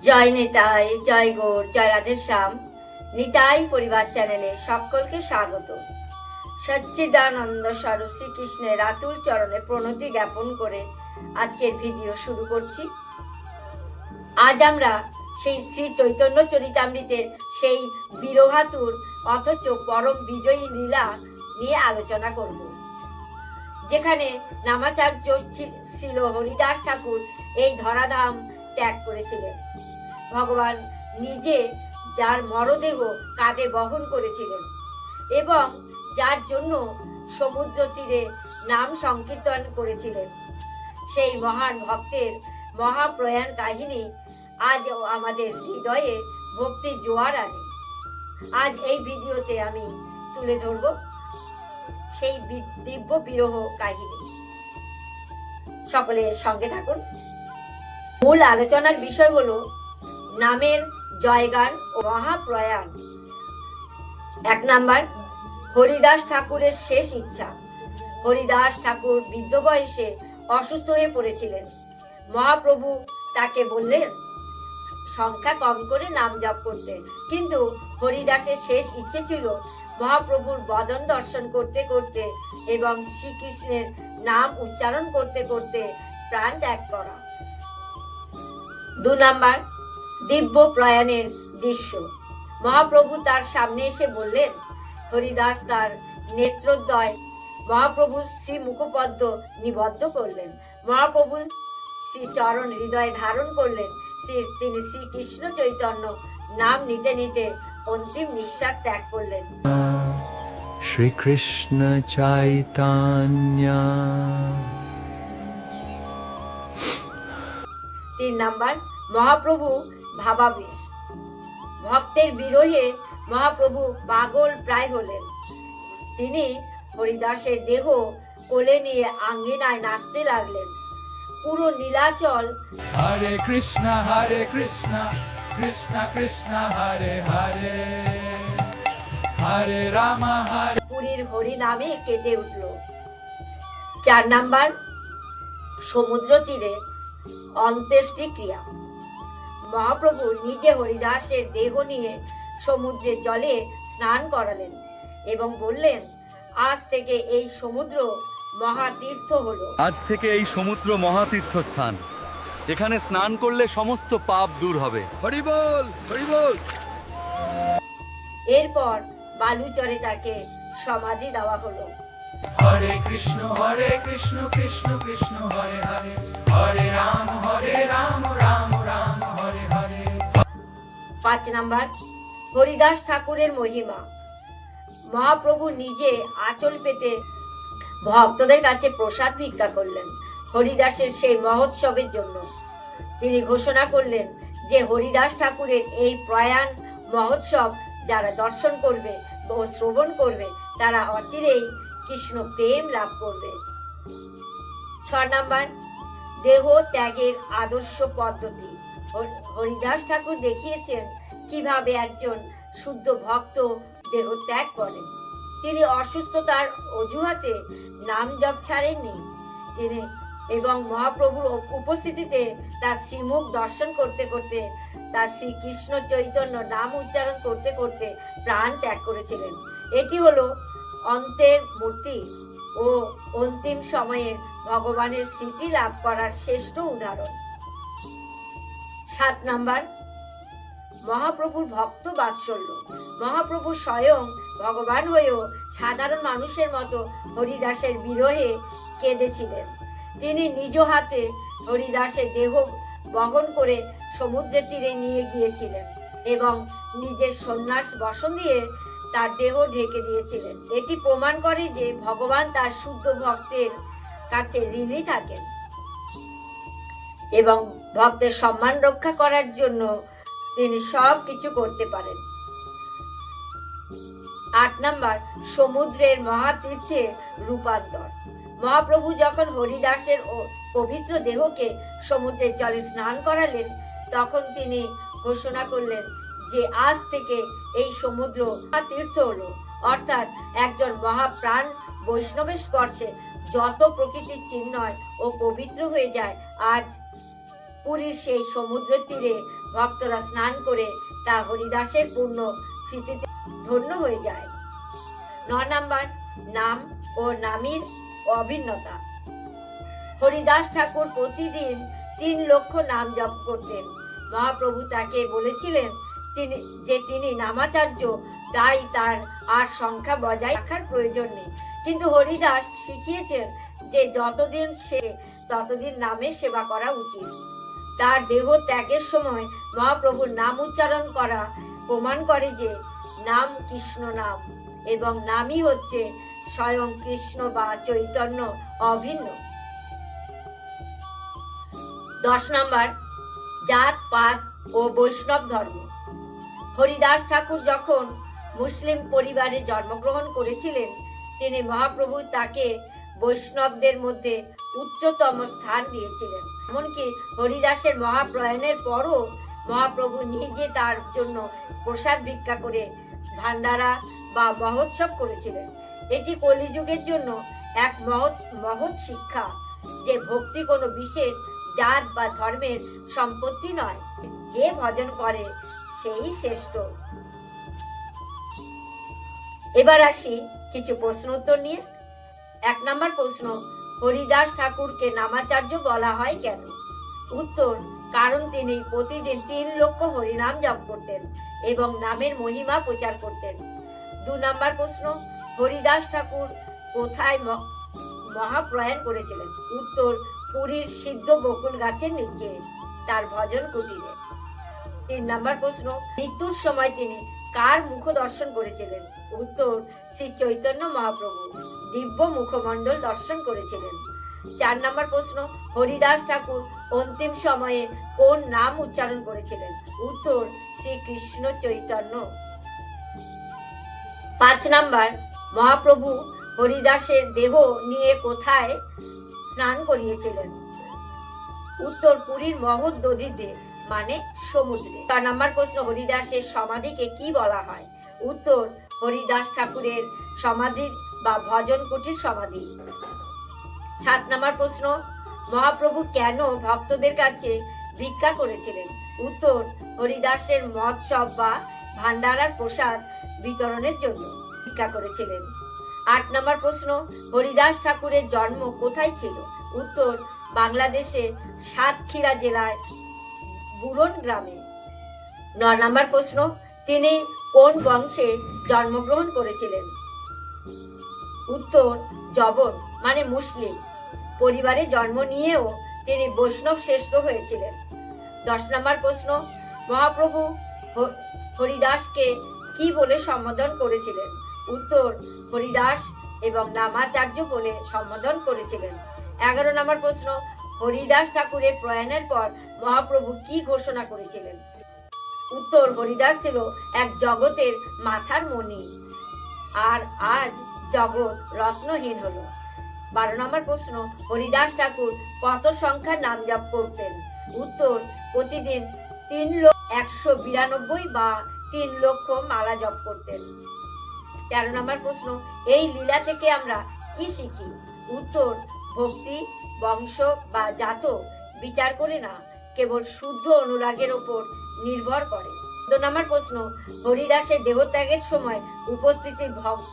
জয় নিতাই, জয় গৌর, জয় রাধেশ্যাম। নিতাই পরিবার চ্যানেলে সকলকে স্বাগত। সচ্চিদানন্দ স্বরূপ শ্রীকৃষ্ণের আতুল চরণে প্রণতি জ্ঞাপন করে আজকের ভিডিও শুরু করছি। আজ আমরা সেই শ্রী চৈতন্য চরিতামৃতের সেই বীরভাতুর অথচ পরম বিজয়ী লীলা নিয়ে আলোচনা করব, যেখানে নামাচার্য ছিল হরিদাস ঠাকুর এই ধরাধাম ত্যাগ করেছিলেন। ভগবান নিজে যার মরদেহ কাঁধে বহন করেছিলেন এবং যার জন্য সমুদ্র তীরে নাম সংকীর্তন করেছিলেন, সেই মহান ভক্তের মহাপ্রয়াণ কাহিনী আজ আমাদের হৃদয়ে ভক্তির জোয়ার আনে। আজ এই ভিডিওতে আমি তুলে ধরব সেই দিব্য বিরহ কাহিনী। সকলে সঙ্গে থাকুন। মূল আলোচনার বিষয় হলো নামের জয়গান ও মহাপ্রয়াণ। 1 নাম্বার, হরিদাস ঠাকুরের শেষ ইচ্ছা। হরিদাস ঠাকুর বৃদ্ধ বয়সে অসুস্থ হয়ে পড়েছিলেন। মহাপ্রভু তাকে বললেন সংখ্যা কম করে নাম জপ করতে, কিন্তু হরিদাসের শেষ ইচ্ছে ছিল মহাপ্রভুর বদন দর্শন করতে করতে এবং শ্রীকৃষ্ণের নাম উচ্চারণ করতে করতে প্রাণ ত্যাগ করা। 2 নাম্বার, দিব্য প্রয়াণের দৃশ্য। মহাপ্রভু তার সামনে এসে বললেন, হরিদাস তার নেত্রোদ্বয় মহাপ্রভু শ্রী মুখপদ্ম নিবদ্ধ করলেন। মহাপ্রভু শ্রী চরণ হৃদয়ে ধারণ করলেন। তিনি শ্রীকৃষ্ণ চৈতন্য নাম নিতে নিতে অন্তিম নিঃশ্বাস ত্যাগ করলেন। শ্রীকৃষ্ণ চৈতন্য। 3 নাম্বার, মহাপ্রভু ভাবাবেশ। ভক্তের বিরহে মহাপ্রভু পাগল প্রায় হলেন। তিনি হরিদাসের দেহ কোলে নিয়ে আঙ্গিনায় নাচতে লাগলেন। পুরো নীলাচল হরে কৃষ্ণ কৃষ্ণ কৃষ্ণ হরে হরে, হরে রাম হরে। পুরীর হরি নামে কেঁদে উঠল। 4 নাম্বার, সমুদ্র তীরে অন্ত্যেষ্টি ক্রিয়া। মহাপ্রভু নিজে হরিদাসের দেহ নিয়ে সমুদ্রের জলে স্নান করালেন এবং বললেন, আজ থেকে এই সমুদ্র মহাতীর্থ হলো। আজ থেকে এই সমুদ্র মহাতীর্থ স্থান। এখানে স্নান করলে সমস্ত পাপ দূর হবে। হরি বল, হরি বল। এরপর বালুচরে তাকে সমাধি দেওয়া হলো। হরে কৃষ্ণ কৃষ্ণ কৃষ্ণ হরে হরে, হরে রাম রাম রাম হরে হরে। 5 নাম্বার, হরিদাস ঠাকুরের মহিমা। মহাপ্রভু নিজে আঁচল পেতে ভক্তদের কাছে প্রসাদ ভিক্ষা করলেন হরিদাসের সেই মহোৎসবের জন্য। তিনি ঘোষণা করলেন যে হরিদাস ঠাকুরের এই প্রয়াণ মহোৎসব যারা দর্শন করবে ও শ্রবণ করবে তারা অচিরেই কৃষ্ণ প্রেম লাভ করবে। 6 নাম্বার, দেহ ত্যাগের আদর্শ পদ্ধতি। হরিদাস ঠাকুর দেখিয়েছেন কিভাবে একজন শুদ্ধ ভক্ত দেহ ত্যাগ করেন। তিনি অসুস্থতার অজুহাতে নাম জপ ছাড়েননি। তিনি এবং মহাপ্রভুর উপস্থিতিতে তার শ্রীমুখ দর্শন করতে করতে তার শ্রীকৃষ্ণ চৈতন্য নাম উচ্চারণ করতে করতে প্রাণ ত্যাগ করেছিলেন। এটি হলো অন্তের মূর্তি ও অন্তিম সময়ে ভগবানের স্মৃতি লাভ করার শ্রেষ্ঠ উদাহরণ। 7 নাম্বার, মহাপ্রভুর ভক্ত বাৎসল্য। মহাপ্রভু স্বয়ং ভগবান হয়েও সাধারণ মানুষের মতো হরিদাসের বিরহে কেঁদেছিলেন। তিনি নিজ হাতে হরিদাসের দেহ বহন করে সমুদ্রের তীরে নিয়ে গিয়েছিলেন এবং নিজের সন্ন্যাস বসন দিয়ে তার দেহ ঢেকে দিয়েছিলেন। এটি প্রমাণ করে যে ভগবান তার শুদ্ধ ভক্তের কাছে ঋণী থাকেন এবং ভক্তের সম্মান রক্ষা করার জন্য তিনি সব কিছু করতে পারেন। 8 নাম্বার, সমুদ্রের মহাতীর্থে রূপান্তর। মহাপ্রভু যখন হরিদাসের পবিত্র দেহকে সমুদ্রের জলে স্নান করালেন, তখন তিনি ঘোষণা করলেন যে আজ থেকে এই সমুদ্র মহাতীর্থ হলো। অর্থাৎ একজন মহাপ্রাণ বৈষ্ণবের স্পর্শে যত প্রকৃতির চিহ্নয় ও পবিত্র হয়ে যায়, আজ পুরীর সেই সমুদ্রের তীরে ভক্তরা স্নান করে তা হরিদাসের পূর্ণ স্মৃতিতে ধন্য হয়ে যায়। 9 নাম্বার, নাম ও নামের অভিন্নতা। হরিদাস ঠাকুর প্রতিদিন 3 লক্ষ নাম জপ করতেন। মহাপ্রভু তাকে বলেছিলেন তিনি নামাচার্য, তাই তার আর সংখ্যা বজায় রাখার প্রয়োজন নেই। কিন্তু হরিদাস শিখিয়েছেন যে যতদিন সে ততদিন নামের সেবা করা উচিত। তার দেহ ত্যাগের সময় মহাপ্রভুর নাম উচ্চারণ করা প্রমাণ করে যে নাম কৃষ্ণ নাম এবং নামই হচ্ছে স্বয়ং কৃষ্ণ বা চৈতন্য অভিন্ন। 10 নাম্বার, জাত পাত ও বৈষ্ণব ধর্ম। হরিদাস ঠাকুর যখন মুসলিম পরিবারে জন্মগ্রহণ করেছিলেন, তিনি মহাপ্রভু তাকে বৈষ্ণবদের মধ্যে উচ্চতম স্থান দিয়েছিলেন। এমনকি হরিদাসের মহাপ্রয়াণের পরও মহাপ্রভু নিজে তার জন্য প্রসাদ ভিক্ষা করে ভান্ডারা বা মহোৎসব করেছিলেন। এটি কলিযুগের জন্য এক মহৎ শিক্ষা যে ভক্তি কোনো বিশেষ জাত বা ধর্মের সম্পত্তি নয়, যে ভজন করে সেই শ্রেষ্ঠ। এবার আসি কিছু প্রশ্ন উত্তর নিয়ে। 1 নম্বর প্রশ্ন, হরিদাস ঠাকুরকে নামাচার্য বলা হয় কেন? উত্তর, কারণ তিনি প্রতিদিন 3 লক্ষ হরিনাম জপ করতেন এবং নামের মহিমা প্রচার করতেন। 2 নম্বর প্রশ্ন, হরিদাস ঠাকুর কোথায় মহাপ্রয়াণ করেছিলেন? উত্তর, পুরীর সিদ্ধ বকুল গাছের নিচে তার ভজন কুটিরে। 3 নম্বর প্রশ্ন, মৃত্যুর সময় তিনি কার মুখ দর্শন করেছিলেন? উত্তর, শ্রী চৈতন্য মহাপ্রভু দিব্য মুখমণ্ডল দর্শন করেছিলেন। 4 নম্বর প্রশ্ন, হরিদাস ঠাকুর অন্তিম সময়ে কোন নাম উচ্চারণ করেছিলেন? উত্তর, শ্রী কৃষ্ণ চৈতন্য। 5 নম্বর, মহাপ্রভু হরিদাসের দেহ নিয়ে কোথায় স্নান করিয়েছিলেন? উত্তর, পুরীর মহৎ দধিতে মানে সমুদ্রে। 4 নম্বর প্রশ্ন, হরিদাসের সমাধিকে কি বলা হয়? উত্তর, হরিদাস ঠাকুরের সমাধি বা ভজন কুটির সমাধি। 7 নম্বর প্রশ্ন, মহাপ্রভু কেন ভক্তদের কাছে ভিক্ষা করেছিলেন? উত্তর, হরিদাসের মহোৎসব বা ভান্ডারার প্রসাদ বিতরণের জন্য ভিক্ষা করেছিলেন। 8 নম্বর প্রশ্ন, হরিদাস ঠাকুরের জন্ম কোথায় ছিল? উত্তর, বাংলাদেশে সাতক্ষীরা জেলায় বুরন গ্রামে। 9 নম্বর প্রশ্ন, তিনি কোন বংশে জন্মগ্রহণ করেছিলেন? উত্তর, জবন মানে মুসলিম পরিবারে জন্ম নিয়েও তিনি বৈষ্ণব শ্রেষ্ঠ হয়েছিলেন। 10 নম্বর প্রশ্ন, মহাপ্রভু হরিদাসকে কি বলে সম্বোধন করেছিলেন? উত্তর, হরিদাস এবং নামাচার্য বলে সম্বোধন করেছিলেন। 11 নম্বর প্রশ্ন, হরিদাস ঠাকুরের প্রয়াণের পর মহাপ্রভু কি ঘোষণা করেছিলেন? উত্তর, হরিদাস ছিল এক জগতের মাথার মণি, আর আজ জগৎ রত্নহীন হলো। 12 নম্বর প্রশ্ন, হরিদাস ঠাকুর কত সংখ্যার নাম জপ করতেন? উত্তর, প্রতিদিন 3,192 বা 3 লক্ষ মালা জপ করতেন। 13 নম্বর প্রশ্ন, এই লীলা থেকে আমরা কি শিখি? উত্তর, ভক্তি বংশ বা জাত বিচার করে না, কেবল শুদ্ধ অনুরাগের ওপর নির্ভর করে। 14 নম্বর প্রশ্ন, হরিদাসের দেহত্যাগের সময় উপস্থিত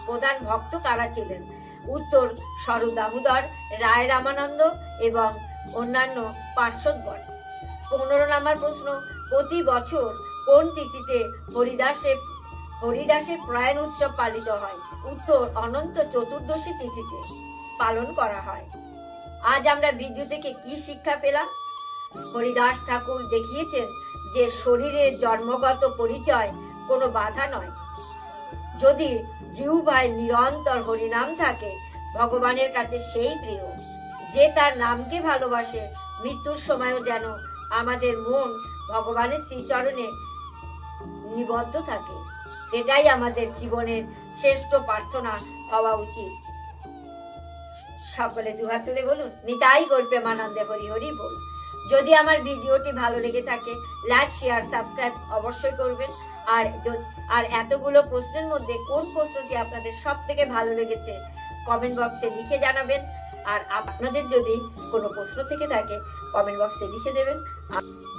প্রধান ভক্ত কারা ছিলেন? উত্তর, স্বরূপ দামোদর, রায় রামানন্দ এবং অন্যান্য পার্শ্বদগণ। 15 নম্বর প্রশ্ন, প্রতি বছর কোন তিথিতে হরিদাসের প্রয়াণ উৎসব পালিত হয়? উত্তর, অনন্ত চতুর্দশী তিথিতে পালন করা হয়। আজ আমরা ভিডিও থেকে কি শিক্ষা পেলাম? হরিদাস ঠাকুর দেখিয়েছেন যে শরীরের জন্মগত পরিচয় কোনো বাধা নয়। যদি জিহ্বায় নিরন্তর হরিনাম থাকে, ভগবানের কাছে সেই প্রিয়। যে তার নামকে ভালোবাসে, মৃত্যুর সময়ও যেন আমাদের মন ভগবানের শ্রীচরণে নিবদ্ধ থাকে। এটাই আমাদের জীবনের শ্রেষ্ঠ প্রার্থনা হওয়া উচিত। সকলে দুহাত তুলে বলুন, নিতাই গৌর প্রেমানন্দে হরি হরি বল। যদি আমার ভিডিওটি ভালো লেগে থাকে, লাইক শেয়ার সাবস্ক্রাইব অবশ্যই করবেন। আর এতগুলো প্রশ্নের মধ্যে কোন প্রশ্নটি আপনাদের সব থেকে ভালো লেগেছে কমেন্ট বক্সে লিখে জানাবেন। আর আপনাদের যদি কোনো প্রশ্ন থেকে থাকে কমেন্ট বক্সে লিখে দেবেন,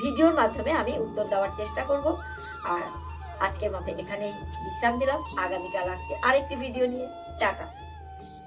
ভিডিওর মাধ্যমে আমি উত্তর দেওয়ার চেষ্টা করব। আর আজকের মতো এখানেই বিশ্রাম দিলাম, আগামীকাল আসছে আরেকটি ভিডিও নিয়ে। টাটা।